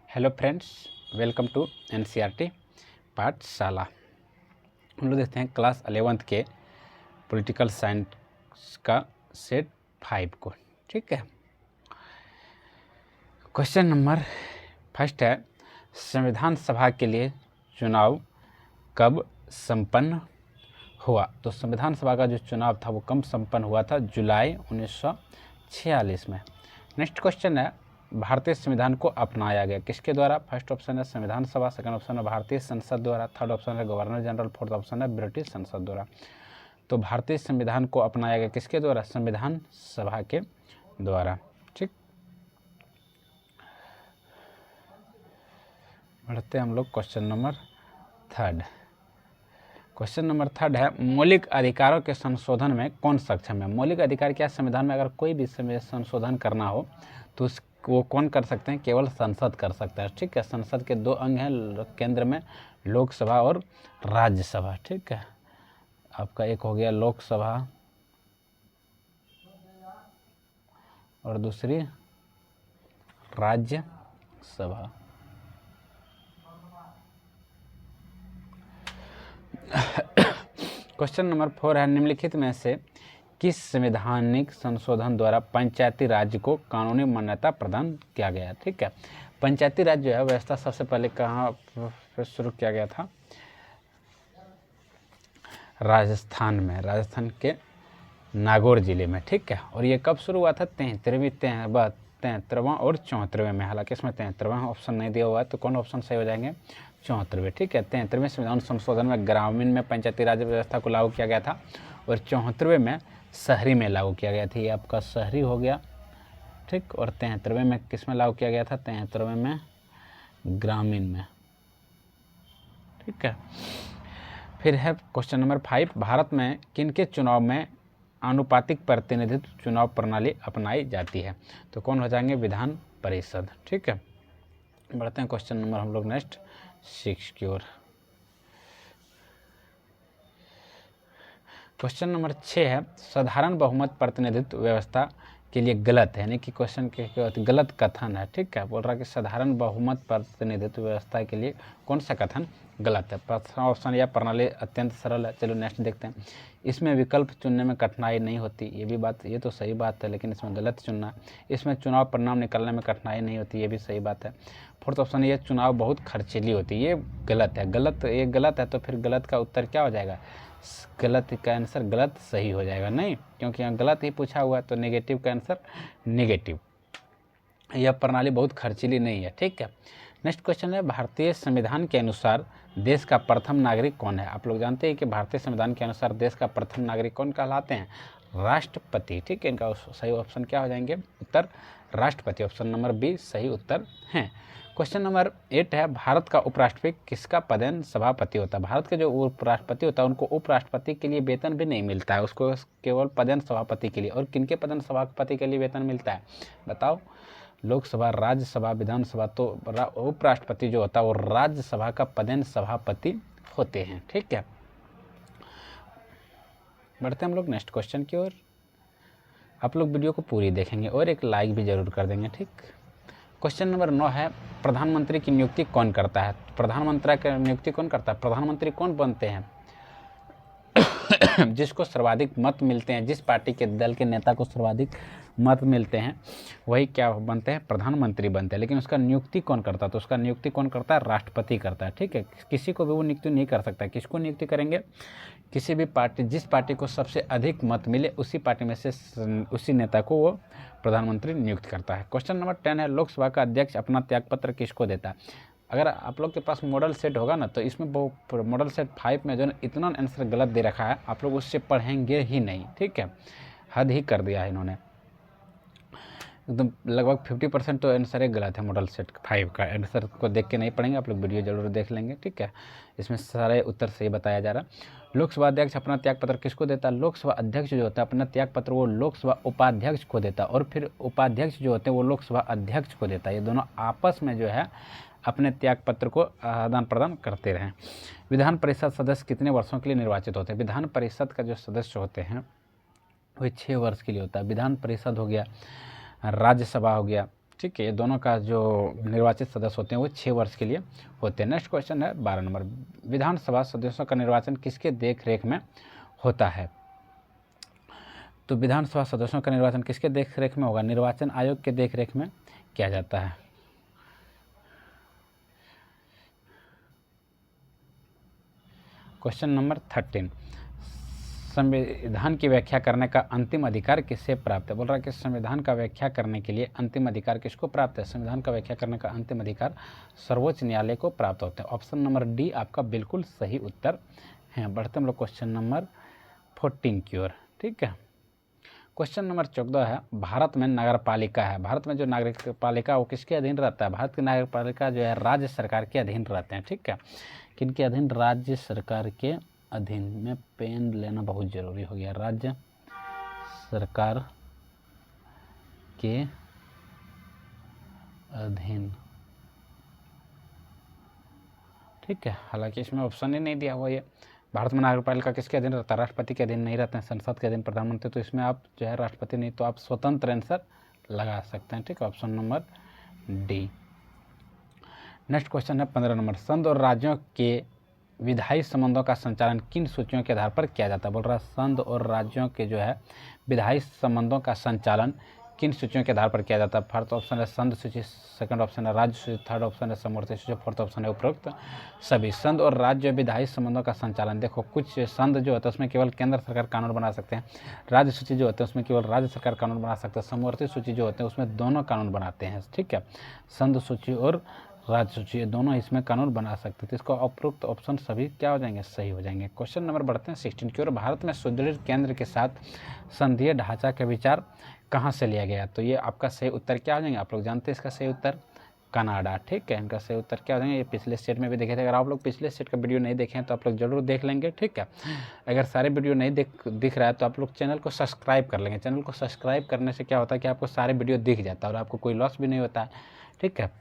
Hello friends, welcome to NCERT Pathshala. हम लोग देखते हैं क्लास 11th के पॉलिटिकल साइंस का सेट 5 को। ठीक है, क्वेश्चन नंबर फर्स्ट है, संविधान सभा के लिए चुनाव कब संपन्न हुआ? तो संविधान सभा का जो चुनाव था वो कब संपन्न हुआ था? जुलाई 1946 में। नेक्स्ट क्वेश्चन है, भारतीय संविधान को अपनाया गया किसके द्वारा? फर्स्ट ऑप्शन है संविधान सभा, सेकंड ऑप्शन है भारतीय संसद द्वारा, थर्ड ऑप्शन है गवर्नर जनरल, फोर्थ ऑप्शन है ब्रिटिश संसद द्वारा। तो भारतीय संविधान को अपनाया गया किसके द्वारा? संविधान सभा के द्वारा। ठीक, बढ़ते हम लोग question number third. Question number third है, मौलिक अधिकारों के संशोधन में कौन सक्षम है? मौलिक अधिकार क्या? संविधान में अगर कोई भी संशोधन करना हो तो वो कौन कर सकते हैं? केवल संसद कर सकता है। ठीक है, संसद के दो अंग हैं केंद्र में, लोकसभा और राज्यसभा। ठीक है, आपका एक हो गया लोकसभा और दूसरी राज्यसभा। क्वेश्चन नंबर 4 है, निम्नलिखित में से किस संवैधानिक संशोधन द्वारा पंचायती राज को कानूनी मान्यता प्रदान किया गया? ठीक है, पंचायती राज जो है व्यवस्था सबसे पहले कहाँ शुरू किया गया था? राजस्थान में, राजस्थान के नागौर जिले में। ठीक है, और ये कब शुरू हुआ था? 73वां और 74वें में। हालांकि इसमें 73वां ऑप्शन नहीं दिया हुआ है, तो कौन ऑप्शन सही हो जाएंगे? 74वें। ठीक है, 73वें संविधान संशोधन में ग्रामीण में पंचायती राज व्यवस्था को लागू किया गया था और 74वें में शहरी में लागू किया गया था। ये आपका शहरी हो गया। ठीक, और 73वें में किस में लागू किया गया था? 73वें में ग्रामीण में। ठीक है, फिर है क्वेश्चन नंबर 5, भारत में किनके चुनाव में आनुपातिक प्रतिनिधित्व चुनाव प्रणाली अपनाई जाती है? तो कौन हो जाएंगे? विधान परिषद। ठीक है, बढ़ते हैं क्वेश्चन नंबर हम लोग नेक्स्ट 6 की ओर। क्वेश्चन नंबर 6 है, साधारण बहुमत प्रतिनिधित्व व्यवस्था के लिए गलत है, यानी कि क्वेश्चन के गलत कथन है। ठीक है, बोल रहा है कि साधारण बहुमत प्रतिनिधित्व व्यवस्था के लिए कौन सा कथन गलत है? प्रथम ऑप्शन, यह प्रणाली अत्यंत सरल है। चलो नेक्स्ट देखते हैं, इसमें विकल्प चुनने में कठिनाई नहीं होती। ये भी बात, ये तो सही बात है, लेकिन इसमें गलत चुनना। इसमें चुनाव परिणाम निकालने में कठिनाई नहीं होती, ये भी सही बात है। फोर्थ ऑप्शन, ये चुनाव बहुत खर्चीली होती है, ये गलत है। गलत, ये गलत है, तो फिर गलत का उत्तर क्या हो जाएगा? गलत का आंसर गलत सही हो जाएगा। नहीं, क्योंकि यहाँ गलत ही पूछा हुआ है, तो नेगेटिव का आंसर नेगेटिव। यह प्रणाली बहुत खर्चीली नहीं है। ठीक है, नेक्स्ट क्वेश्चन है, भारतीय संविधान के अनुसार देश का प्रथम नागरिक कौन है? आप लोग जानते हैं कि भारतीय संविधान के अनुसार देश का प्रथम नागरिक कौन कहलाते हैं? राष्ट्रपति। ठीक है, इनका सही ऑप्शन क्या हो जाएंगे? उत्तर राष्ट्रपति। ऑप्शन नंबर बी सही उत्तर है। क्वेश्चन नंबर 8 है, भारत का उपराष्ट्रपति किसका पदेन सभापति होता है? भारत के जो उपराष्ट्रपति होता है उनको उपराष्ट्रपति के लिए वेतन भी नहीं मिलता है, उसको केवल पदेन सभापति के लिए। और किनके पदेन सभापति के लिए वेतन मिलता है? बताओ। लोकसभा, राज्यसभा, विधानसभा। तो उपराष्ट्रपति जो होता है वो राज्यसभा का पदेन सभापति होते हैं। ठीक है, बढ़ते हैं हम लोग नेक्स्ट क्वेश्चन की ओर। आप लोग वीडियो को पूरी देखेंगे और एक लाइक भी जरूर कर देंगे। ठीक, क्वेश्चन नंबर 9 है, प्रधानमंत्री की नियुक्ति कौन करता है? प्रधानमंत्री की नियुक्ति कौन करता है? प्रधानमंत्री कौन बनते हैं? जिसको सर्वाधिक मत मिलते हैं, जिस पार्टी के दल के नेता को सर्वाधिक मत मिलते हैं वही क्या बनते हैं? प्रधानमंत्री बनते हैं। लेकिन उसका नियुक्ति कौन करता है? तो उसका नियुक्ति कौन करता है? राष्ट्रपति करता है। ठीक है, किसी को भी वो नियुक्ति नहीं कर सकता। किसको नियुक्ति करेंगे? किसी भी पार्टी, जिस पार्टी को सबसे अधिक मत मिले उसी पार्टी में से उसी नेता को वो प्रधानमंत्री नियुक्त करता है। क्वेश्चन नंबर 10 है, लोकसभा का अध्यक्ष अपना त्यागपत्र किसको देता है? अगर आप लोग के पास मॉडल सेट होगा ना, तो इसमें वो मॉडल सेट 5 में जो इतना आंसर गलत दे रखा है, आप लोग उससे पढ़ेंगे ही नहीं। ठीक है, हद ही कर दिया है इन्होंने, एकदम लगभग 50% तो आंसर ही गलत है। मॉडल सेट 5 का आंसर को देख के नहीं पढ़ेंगे, आप लोग वीडियो जरूर देख लेंगे। ठीक है, इसमें सारे उत्तर सही बताया जा रहा है। लोकसभा अध्यक्ष अपना त्यागपत्र किसको देता है? लोकसभा अध्यक्ष जो होता है अपना त्यागपत्र वो लोकसभा उपाध्यक्ष को देता है, और फिर उपाध्यक्ष जो होते हैं वो लोकसभा अध्यक्ष को देता है। ये दोनों आपस में जो है अपने त्यागपत्र को आदान प्रदान करते रहें। विधान परिषद सदस्य कितने वर्षों के लिए निर्वाचित होते हैं? विधान परिषद का जो सदस्य होते हैं वही 6 वर्ष के लिए होता है। विधान परिषद हो गया, राज्यसभा हो गया, ठीक है, ये दोनों का जो निर्वाचित सदस्य होते हैं वो 6 वर्ष के लिए होते हैं। नेक्स्ट क्वेश्चन है 12 नंबर, विधानसभा सदस्यों का निर्वाचन किसके देख रेख में होता है? तो विधानसभा सदस्यों का निर्वाचन किसके देख रेख में होगा? निर्वाचन आयोग के देख रेख में किया जाता है। क्वेश्चन नंबर 13, संविधान की व्याख्या करने का अंतिम अधिकार किससे प्राप्त है? बोल रहा है कि संविधान का व्याख्या करने के लिए अंतिम अधिकार किसको प्राप्त है? संविधान का व्याख्या करने का अंतिम अधिकार सर्वोच्च न्यायालय को प्राप्त होता है। ऑप्शन नंबर डी आपका बिल्कुल सही उत्तर है। बढ़ते हम लोग क्वेश्चन नंबर 14 की ओर। ठीक है, क्वेश्चन नंबर 14 है, भारत में नगर पालिका है, भारत में जो नागरिक पालिका वो किसके अधीन रहता है? भारत की नगर पालिका जो है राज्य सरकार के अधीन रहते हैं। ठीक है, किनके अधीन? राज्य सरकार के अधीन। में पेन लेना बहुत जरूरी हो गया। राज्य सरकार के अधीन। ठीक है, हालांकि इसमें ऑप्शन ही नहीं दिया हुआ ये। भारत में नगरपालिका किसके अधीन रहता है? राष्ट्रपति के अधीन नहीं रहते हैं, संसद के अधीन प्रधानमंत्री। तो इसमें आप जो है राष्ट्रपति नहीं, तो आप स्वतंत्र आंसर लगा सकते हैं। ठीक है, option number D. Next question है 15 नंबर, संघ और राज्यों के विधायी संबंधों का संचालन किन सूचियों के आधार पर किया जाता है? बोल रहा है संघ और राज्यों के जो है विधायी संबंधों का संचालन किन सूचियों के आधार पर किया जाता है? फर्स्ट ऑप्शन है संघ सूची, सेकंड ऑप्शन है राज्य सूची, थर्ड ऑप्शन है समवर्ती सूची, फोर्थ ऑप्शन है उपरोक्त सभी। संघ और राज्य विधायी संबंधों का संचालन, देखो कुछ संघ जो होता है उसमें केवल केंद्र सरकार कानून बना सकते हैं, राज्य सूची जो होते हैं उसमें केवल राज्य सरकार कानून बना सकते हैं, समवर्ती सूची जो होते हैं उसमें दोनों कानून बनाते हैं। ठीक है, संघ सूची और राज्य सूची दोनों इसमें कानून बना सकते थे। इसको उपरोक्त ऑप्शन सभी क्या हो जाएंगे? सही हो जाएंगे। क्वेश्चन नंबर बढ़ते हैं 16 की ओर, भारत में सुदृढ़ केंद्र के साथ संघीय ढांचा का विचार कहाँ से लिया गया? तो ये आपका सही उत्तर क्या हो जाएंगे? आप लोग जानते हैं इसका सही उत्तर कनाडा। ठीक है, इनका सही उत्तर क्या हो जाएंगे? ये पिछले सेट में भी देखे थे। अगर आप लोग पिछले सेट का वीडियो नहीं देखे हैं तो आप लोग जरूर देख लेंगे। ठीक है, अगर सारे वीडियो नहीं दिख रहा है तो आप लोग चैनल को सब्सक्राइब कर लेंगे। चैनल को सब्सक्राइब करने से क्या होता है कि आपको सारे वीडियो दिख जाता है और आपको कोई लॉस भी नहीं होता है। ठीक है,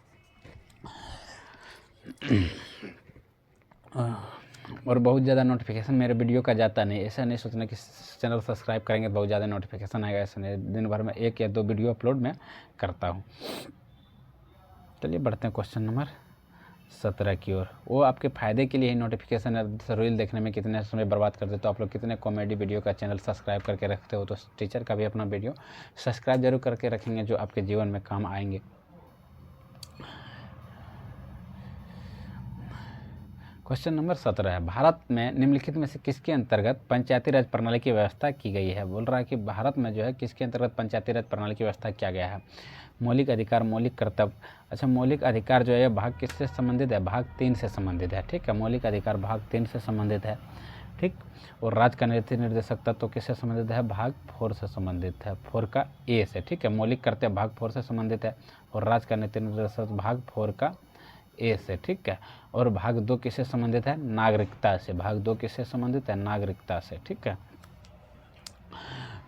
और बहुत ज़्यादा नोटिफिकेशन मेरे वीडियो का जाता नहीं। ऐसा नहीं सोचना कि चैनल सब्सक्राइब करेंगे तो बहुत ज़्यादा नोटिफिकेशन आएगा, ऐसा नहीं। दिन भर में 1 या 2 वीडियो अपलोड मैं करता हूँ। चलिए बढ़ते हैं क्वेश्चन नंबर 17 की ओर। वो आपके फ़ायदे के लिए ही नोटिफिकेशन है। रील देखने में कितने समय बर्बाद करते हो, तो आप लोग कितने कॉमेडी वीडियो का चैनल सब्सक्राइब करके रखते हो, तो टीचर का भी अपना वीडियो सब्सक्राइब जरूर करके रखेंगे जो आपके जीवन में काम आएंगे। क्वेश्चन नंबर 17 है, भारत में निम्नलिखित में से किसके अंतर्गत पंचायती राज प्रणाली की व्यवस्था की गई है? बोल रहा है कि भारत में जो है किसके अंतर्गत पंचायती राज प्रणाली की व्यवस्था किया गया है? मौलिक अधिकार, मौलिक कर्तव्य। अच्छा, मौलिक अधिकार जो है भाग किससे संबंधित है? भाग 3 से संबंधित है। ठीक है, मौलिक अधिकार भाग 3 से संबंधित है। ठीक, और राज्य का नीति निर्देशक तत्व तो किससे संबंधित है? भाग 4 से संबंधित है, 4 का ए से। ठीक है, मौलिक कर्तव्य भाग 4 से संबंधित है और राज्य का नीति निर्देशक भाग 4 का ए से। ठीक है, और भाग 2 किससे संबंधित है? नागरिकता से। भाग 2 किससे संबंधित है? नागरिकता से। ठीक है,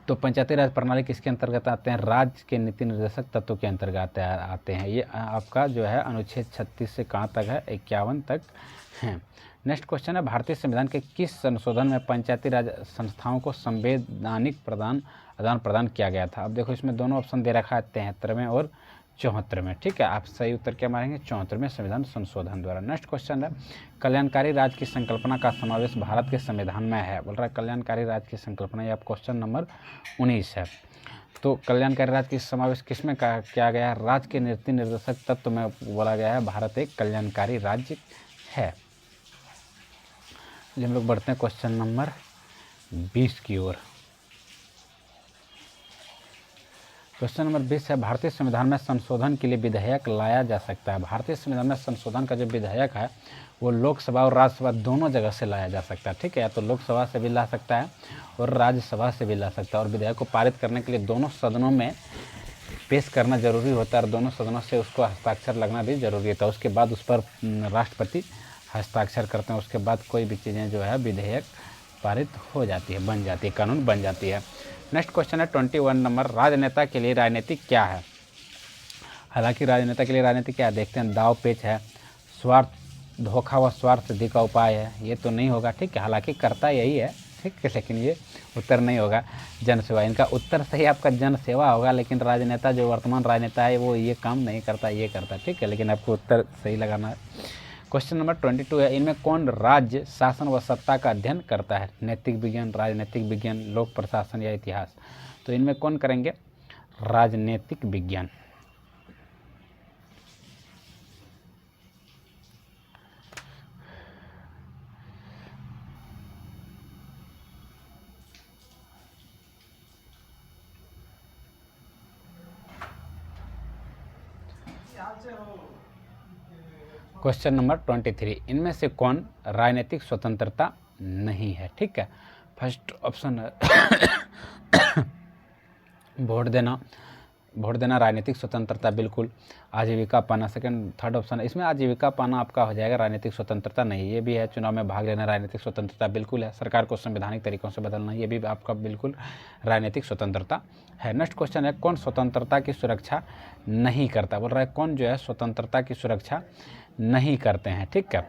तो पंचायती राज प्रणाली किसके अंतर्गत आते हैं? राज्य के नीति निर्देशक तत्व के अंतर्गत आते हैं। ये आपका जो है अनुच्छेद 36 से कहाँ तक है? 51 तक है। नेक्स्ट क्वेश्चन है, भारतीय संविधान के किस संशोधन में पंचायती राज संस्थाओं को संवैधानिक आदान प्रदान किया गया था? अब देखो इसमें दोनों ऑप्शन दे रखा है, 73वें और 74वें। ठीक है, आप सही उत्तर क्या मारेंगे? 74वें संविधान संशोधन द्वारा। नेक्स्ट क्वेश्चन है, कल्याणकारी राज्य की संकल्पना का समावेश भारत के संविधान में है। बोल रहा है कल्याणकारी राज्य की संकल्पना, ये आप क्वेश्चन नंबर 19 है। तो कल्याणकारी राज्य की समावेश किसमें किया गया है? राज्य के नीति निर्देशक तत्व में बोला गया है भारत एक कल्याणकारी राज्य है। हम लोग बढ़ते हैं क्वेश्चन नंबर 20 की ओर। क्वेश्चन नंबर 20 है, भारतीय संविधान में संशोधन के लिए विधेयक लाया जा सकता है। भारतीय संविधान में संशोधन का जो विधेयक है वो लोकसभा और राज्यसभा दोनों जगह से लाया जा सकता है। ठीक है, या तो लोकसभा से भी ला सकता है और राज्यसभा से भी ला सकता है। और विधेयक को पारित करने के लिए दोनों सदनों में पेश करना जरूरी होता है और दोनों सदनों से उसको हस्ताक्षर लगना भी जरूरी होता है। उसके बाद उस पर राष्ट्रपति हस्ताक्षर करते हैं। उसके बाद कोई भी चीज़ें जो है विधेयक पारित हो जाती है, बन जाती है, कानून बन जाती है। नेक्स्ट क्वेश्चन है 21 नंबर, राजनेता के लिए राजनीति क्या है? हालांकि राजनेता के लिए राजनीति क्या है देखते हैं। दाव पेच है, स्वार्थ, धोखा व स्वार्थ सिद्धि का उपाय है, ये तो नहीं होगा। ठीक है, हालांकि करता यही है, ठीक है, लेकिन ये उत्तर नहीं होगा जन सेवा। इनका उत्तर सही आपका जन सेवा होगा, लेकिन राजनेता जो वर्तमान राजनेता है वो ये काम नहीं करता, ये करता, ठीक है, लेकिन आपको उत्तर सही लगाना है। क्वेश्चन नंबर 22 है, इनमें कौन राज्य शासन व सत्ता का अध्ययन करता है? नैतिक विज्ञान, राजनीतिक विज्ञान, लोक प्रशासन या इतिहास? तो इनमें कौन करेंगे? राजनीतिक विज्ञान। क्वेश्चन नंबर 23, इनमें से कौन राजनीतिक स्वतंत्रता नहीं है? ठीक है, फर्स्ट ऑप्शन है वोट देना राजनीतिक स्वतंत्रता बिल्कुल। आजीविका पाना सेकंड, थर्ड ऑप्शन है, इसमें आजीविका पाना आपका हो जाएगा राजनीतिक स्वतंत्रता नहीं। ये भी है चुनाव में भाग लेना राजनीतिक स्वतंत्रता बिल्कुल है। सरकार को संवैधानिक तरीकों से बदलना, ये भी आपका बिल्कुल राजनीतिक स्वतंत्रता है। नेक्स्ट क्वेश्चन है, कौन स्वतंत्रता की सुरक्षा नहीं करता? बोल रहा है कौन जो है स्वतंत्रता की सुरक्षा नहीं करते हैं। ठीक है,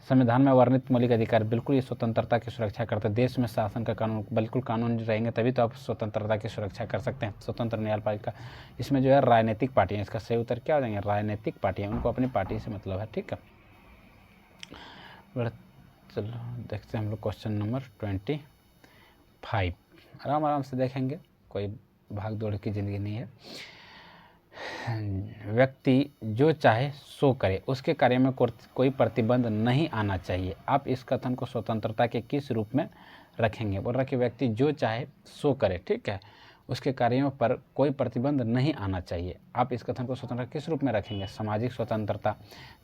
संविधान में वर्णित मौलिक अधिकार बिल्कुल ये स्वतंत्रता की सुरक्षा करते हैं। देश में शासन का कानून, बिल्कुल कानून रहेंगे तभी तो आप स्वतंत्रता की सुरक्षा कर सकते हैं। स्वतंत्र न्यायपालिका, इसमें जो है राजनीतिक पार्टियां, इसका सही उत्तर क्या हो जाएंगे? राजनीतिक पार्टियां, उनको अपनी पार्टी से मतलब है। ठीक है, चलो देखते हैं हम लोग क्वेश्चन नंबर 25। आराम आराम से देखेंगे, कोई भाग दौड़ की ज़िंदगी नहीं है। व्यक्ति जो चाहे सो करे, उसके कार्य में कोई प्रतिबंध नहीं आना चाहिए। आप इस कथन को स्वतंत्रता के किस रूप में रखेंगे? बोल रहा कि व्यक्ति जो चाहे सो करे, ठीक है, उसके कार्यों पर कोई प्रतिबंध नहीं आना चाहिए। आप इस कथन को स्वतंत्रता किस रूप में रखेंगे? सामाजिक स्वतंत्रता,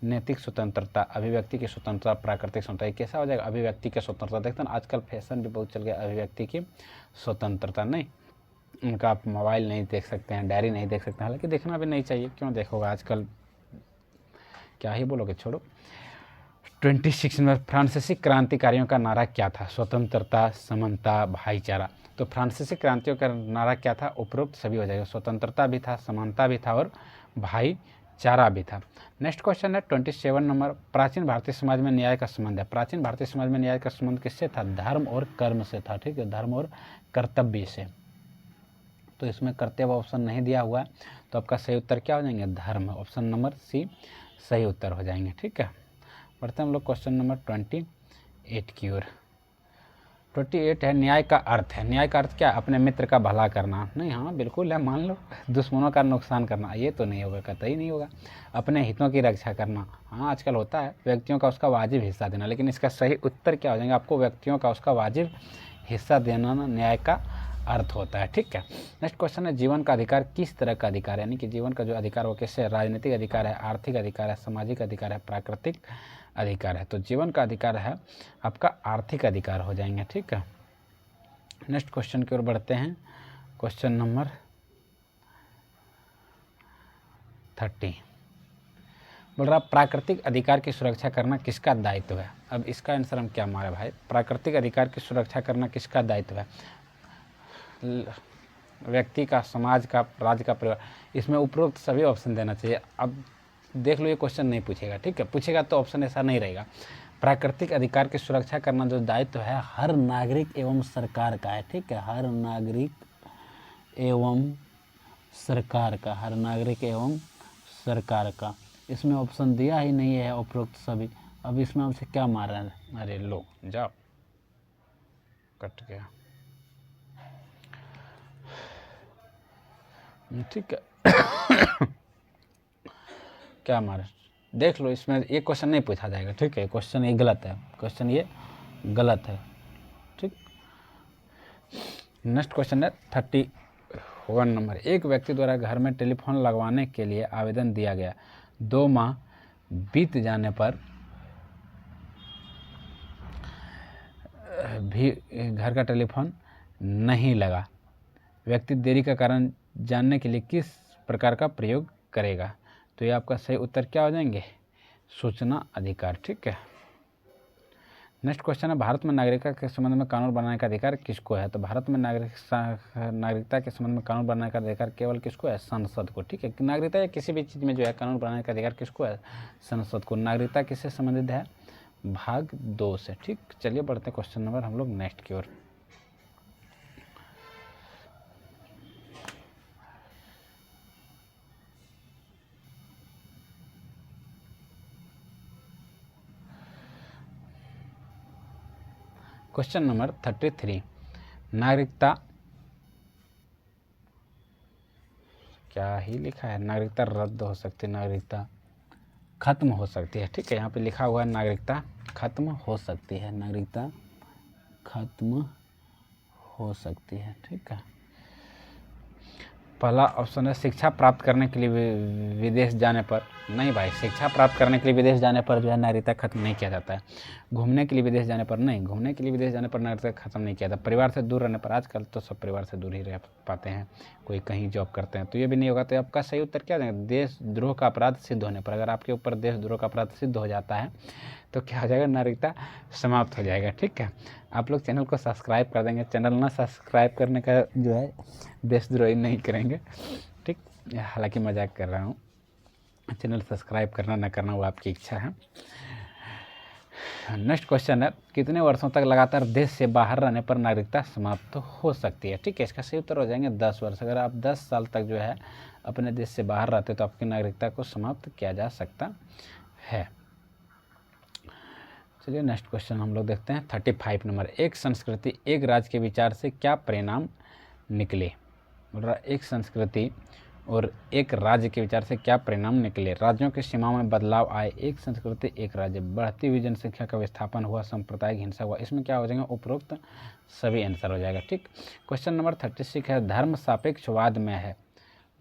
नैतिक स्वतंत्रता, अभिव्यक्ति की स्वतंत्रता, प्राकृतिक स्वतंत्रता। कैसा हो जाएगा? अभिव्यक्ति की स्वतंत्रता। देखते हैं आजकल फैशन भी बहुत चल गया, अभिव्यक्ति की स्वतंत्रता नहीं। उनका आप मोबाइल नहीं देख सकते हैं, डायरी नहीं देख सकते हैं, हालांकि देखना भी नहीं चाहिए, क्यों देखोगे आजकल, क्या ही बोलोगे, छोड़ो। 26 में फ्रांसीसी क्रांतिकारियों का नारा क्या था? स्वतंत्रता, समानता, भाईचारा। तो फ्रांसीसी क्रांतियों का नारा क्या था? उपरोक्त सभी हो जाएगा। स्वतंत्रता भी था, समानता भी था और भाईचारा भी था। नेक्स्ट क्वेश्चन है 27 नंबर, प्राचीन भारतीय समाज में न्याय का संबंध है। प्राचीन भारतीय समाज में न्याय का संबंध किससे था? धर्म और कर्म से था। ठीक है, धर्म और कर्तव्य से। तो इसमें कर्तव्य ऑप्शन नहीं दिया हुआ है, तो आपका सही उत्तर क्या हो जाएंगे? धर्म। ऑप्शन नंबर सी सही उत्तर हो जाएंगे। ठीक है, बढ़ते हैं हम लोग क्वेश्चन नंबर 28 की ओर। 28 है, न्याय का अर्थ है। न्याय का अर्थ क्या? अपने मित्र का भला करना। नहीं, हाँ बिल्कुल है, मान लो दुश्मनों का नुकसान करना, ये तो नहीं होगा, कतई नहीं होगा। अपने हितों की रक्षा करना, हाँ आजकल होता है। व्यक्तियों का उसका वाजिब हिस्सा देना, लेकिन इसका सही उत्तर क्या हो जाएगा? आपको व्यक्तियों का उसका वाजिब हिस्सा देना न्याय का अर्थ होता है। ठीक है, नेक्स्ट क्वेश्चन है, जीवन का अधिकार किस तरह का अधिकार है? यानी कि जीवन का जो अधिकार वो कैसे? राजनीतिक अधिकार है, आर्थिक अधिकार है, सामाजिक अधिकार है, प्राकृतिक अधिकार है। तो जीवन का अधिकार है आपका आर्थिक अधिकार हो जाएंगे। ठीक है, नेक्स्ट क्वेश्चन की ओर बढ़ते हैं। क्वेश्चन नंबर 30 बोल रहा प्राकृतिक अधिकार की सुरक्षा करना किसका दायित्व है? अब इसका आंसर हम क्या मारे भाई? प्राकृतिक अधिकार की सुरक्षा करना किसका दायित्व है? व्यक्ति का, समाज का, राज्य का, परिवार। इसमें उपरोक्त सभी ऑप्शन देना चाहिए। अब देख लो, ये क्वेश्चन नहीं पूछेगा, ठीक है, पूछेगा तो ऑप्शन ऐसा नहीं रहेगा। प्राकृतिक अधिकार की सुरक्षा करना जो दायित्व है हर नागरिक एवं सरकार का है। ठीक है, हर नागरिक एवं सरकार का, हर नागरिक एवं सरकार का। इसमें ऑप्शन दिया ही नहीं है उपरोक्त सभी। अब इसमें हमसे क्या मार रहे हैं? अरे लो जाओ, कट गया। ठीक है क्या मारे, देख लो, इसमें ये क्वेश्चन नहीं पूछा जाएगा। ठीक है, क्वेश्चन ये गलत है, क्वेश्चन ये गलत है। ठीक, नेक्स्ट क्वेश्चन है 31 नंबर, एक व्यक्ति द्वारा घर में टेलीफोन लगवाने के लिए आवेदन दिया गया, 2 माह बीत जाने पर भी घर का टेलीफोन नहीं लगा। व्यक्ति देरी का कारण जानने के लिए किस प्रकार का प्रयोग करेगा? तो ये आपका सही उत्तर क्या हो जाएंगे? सूचना अधिकार। ठीक है, नेक्स्ट क्वेश्चन है, भारत में नागरिकता के संबंध में कानून बनाने का अधिकार किसको है? तो भारत में नागरिकता के संबंध में कानून बनाने का अधिकार केवल किसको है? संसद को। ठीक है, नागरिकता या किसी भी चीज़ में जो है कानून बनाने का अधिकार किसको है? संसद को। नागरिकता किससे संबंधित है? भाग 2 से। ठीक, चलिए बढ़ते हैं क्वेश्चन नंबर हम लोग नेक्स्ट की ओर। क्वेश्चन नंबर 33, नागरिकता क्या ही लिखा है, नागरिकता रद्द हो सकती है, नागरिकता खत्म हो सकती है। ठीक है, यहाँ पे लिखा हुआ है नागरिकता खत्म हो सकती है, नागरिकता खत्म हो सकती है। ठीक है, पहला ऑप्शन है शिक्षा प्राप्त करने के लिए विदेश जाने पर। नहीं भाई, शिक्षा प्राप्त करने के लिए विदेश जाने पर जो है नागरिकता खत्म नहीं किया जाता है। घूमने के लिए विदेश जाने पर नहीं, घूमने के लिए विदेश जाने पर नागरिकता खत्म नहीं किया जाता। परिवार से दूर रहने पर, आजकल तो सब परिवार से दूर ही रह पाते हैं, कोई कहीं जॉब करते हैं, तो ये भी नहीं होगा। तो आपका सही उत्तर क्या देंगे, देशद्रोह का अपराध सिद्ध होने पर। अगर आपके ऊपर देशद्रोह का अपराध सिद्ध हो जाता है तो क्या हो जाएगा, नागरिकता समाप्त हो जाएगा। ठीक है, आप लोग चैनल को सब्सक्राइब कर देंगे, चैनल ना सब्सक्राइब करने का जो है देशद्रोही नहीं करेंगे। ठीक, हालांकि मजाक कर रहा हूँ, चैनल सब्सक्राइब करना ना करना वो आपकी इच्छा है। नेक्स्ट क्वेश्चन है, कितने वर्षों तक लगातार देश से बाहर रहने पर नागरिकता समाप्त हो सकती है। ठीक है, इसका सही उत्तर हो जाएंगे 10 वर्ष। अगर आप 10 साल तक जो है अपने देश से बाहर रहते तो आपकी नागरिकता को समाप्त किया जा सकता है। चलिए नेक्स्ट क्वेश्चन हम लोग देखते हैं 35 नंबर, एक संस्कृति एक राज्य के विचार से क्या परिणाम निकले। एक संस्कृति और एक राज्य के विचार से क्या परिणाम निकले। राज्यों की सीमाओं में बदलाव आए, एक संस्कृति एक राज्य, बढ़ती हुई जनसंख्या का विस्थापन हुआ, सांप्रदायिक हिंसा हुआ। इसमें क्या हो जाएगा, उपरोक्त सभी आंसर हो जाएगा। ठीक, क्वेश्चन नंबर 36 है, धर्म सापेक्षवाद में है।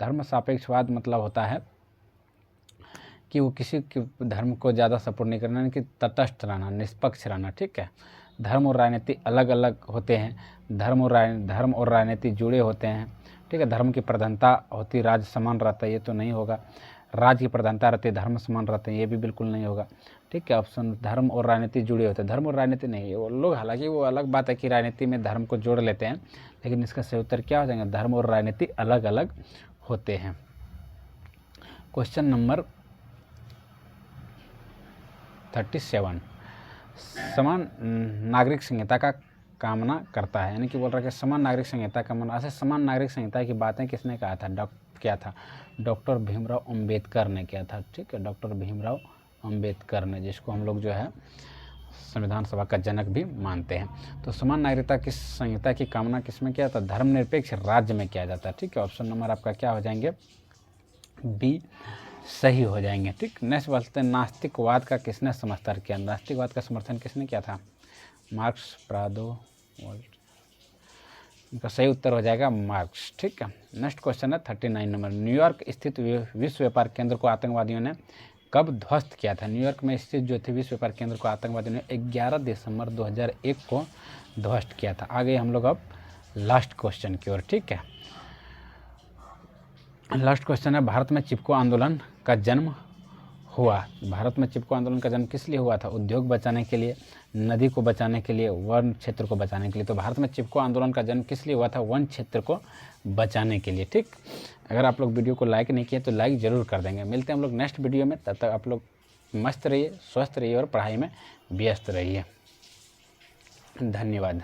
धर्म सापेक्षवाद मतलब होता है कि वो किसी के धर्म को ज़्यादा सपोर्ट नहीं करना, यानी कि तटस्थ रहना, निष्पक्ष रहना। ठीक है, धर्म और राजनीति अलग अलग होते हैं, धर्म और राजनीति जुड़े होते हैं। ठीक है, धर्म की प्रधानता होती, राज्य समान रहता है, ये तो नहीं होगा। राज्य की प्रधानता रहती है, धर्म समान रहते हैं, ये भी बिल्कुल नहीं होगा। ठीक है, ऑप्शन धर्म और राजनीति जुड़े होते हैं, धर्म और राजनीति नहीं, वो लोग, हालांकि वो अलग बात है कि राजनीति में धर्म को जोड़ लेते हैं, लेकिन इसका सही उत्तर क्या हो जाएगा, धर्म और राजनीति अलग अलग होते हैं। क्वेश्चन नंबर 37, समान नागरिक संहिता का कामना करता है, यानी कि बोल रहा है कि समान नागरिक संहिता का मन। ऐसे समान नागरिक संहिता की बातें किसने कहा था, क्या था, डॉक्टर भीमराव अंबेडकर ने किया था। ठीक है, डॉक्टर भीमराव अंबेडकर ने, जिसको हम लोग जो है संविधान सभा का जनक भी मानते हैं। तो समान नागरिकता की संहिता की कामना किसमें किया था, धर्मनिरपेक्ष राज्य में किया जाता है। ठीक है, ऑप्शन नंबर आपका क्या हो जाएंगे, बी सही हो जाएंगे। ठीक, नेक्स्ट बोलते हैं, नास्तिकवाद का किसने समर्थन किया। नास्तिकवाद का समर्थन किसने किया था, मार्क्स, प्रादो, वोल्ट। इनका सही उत्तर हो जाएगा मार्क्स। ठीक है, नेक्स्ट क्वेश्चन है 39 नंबर, न्यूयॉर्क स्थित विश्व व्यापार केंद्र को आतंकवादियों ने कब ध्वस्त किया था। न्यूयॉर्क में स्थित जो थी विश्व व्यापार केंद्र को आतंकवादियों ने 11 दिसंबर 2001 को ध्वस्त किया था। आगे हम लोग अब लास्ट क्वेश्चन की ओर। ठीक है, लास्ट क्वेश्चन है, भारत में चिपको आंदोलन का जन्म हुआ। भारत में चिपको आंदोलन का जन्म किस लिए हुआ था, उद्योग बचाने के लिए, नदी को बचाने के लिए, वन क्षेत्र को बचाने के लिए। तो भारत में चिपको आंदोलन का जन्म किस लिए हुआ था, वन क्षेत्र को बचाने के लिए। ठीक, अगर आप लोग वीडियो को लाइक नहीं किए तो लाइक ज़रूर कर देंगे। मिलते हैं हम लोग नेक्स्ट वीडियो में, तब तक आप लोग मस्त रहिए, स्वस्थ रहिए और पढ़ाई में व्यस्त रहिए। धन्यवाद।